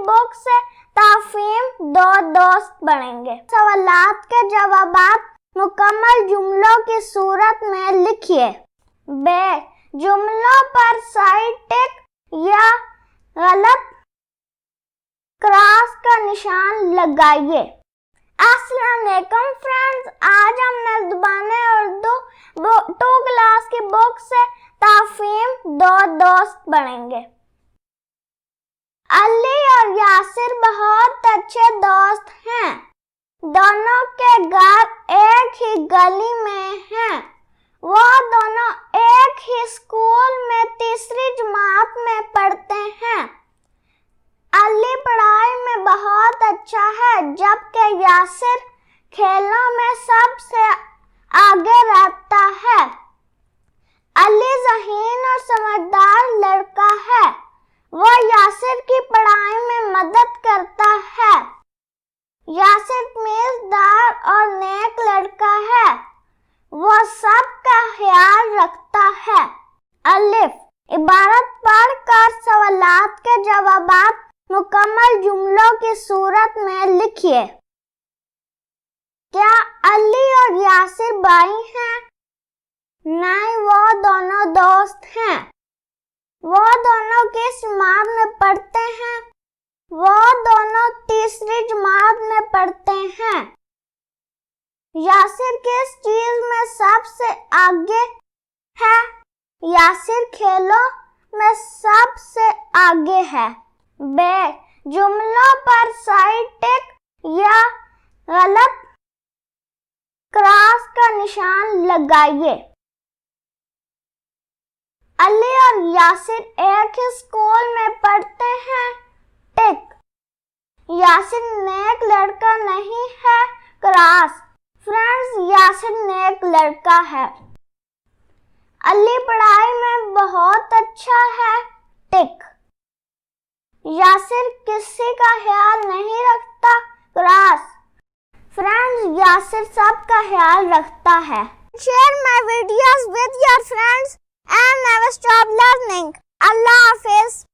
بک سے تفہیم دو دوست بنیں گے۔ سوالات کے جوابات مکمل جملوں کی صورت میں لکھیے۔ ب، جملوں پر صحیح ٹک یا غلط کراس کا نشان لگائیے۔ السلام علیکم فرینڈز، آج ہم نردبان اردو 2 کلاس کی بک سے تفہیم دو دوست بنیں گے۔ علی اور یاسر بہت اچھے دوست ہیں۔ دونوں کے گھر ایک ہی گلی میں ہیں۔ وہ دونوں ایک ہی اسکول میں 3 جماعت میں پڑھتے ہیں۔ علی پڑھائی میں بہت اچھا ہے جبکہ یاسر کھیلوں میں سب سے آگے رہتا ہے۔ علی ذہین اور سمجھدار لڑکا ہے۔ وہ یاسر کی پڑھائی میں مدد کرتا ہے۔ یاسر تمیزدار اور نیک لڑکا ہے۔ وہ سب کا خیال رکھتا ہے۔ الف، عبارت پڑھ کر سوالات کے جوابات مکمل جملوں کی صورت میں لکھیے۔ کیا علی اور یاسر بھائی ہیں؟ نہیں، وہ دونوں دوست ہیں۔ وہ دونوں کس جماعت میں پڑھتے ہیں؟ وہ دونوں 3 جماعت میں پڑھتے ہیں۔ یاسر کس چیز میں سب سے آگے ہے؟ یاسر کھیلوں میں سب سے آگے ہے۔ ب، جملوں پر صحیح ٹک یا غلط کراس کا نشان لگائیے۔ علی اور یاسر ایک ہی اسکول میں پڑھتے ہیں۔ ٹک۔ یاسر نیک لڑکا نہیں ہے۔ کراس۔ فرینڈز، یاسر نیک لڑکا ہے۔ علی پڑھائی میں بہت اچھا ہے۔ ٹک۔ یاسر کسی کا خیال نہیں رکھتا۔ کراس۔ فرینڈز، یاسر سب کا خیال رکھتا ہے۔ Share my videos with your friends and never stop learning. اللہ حافظ۔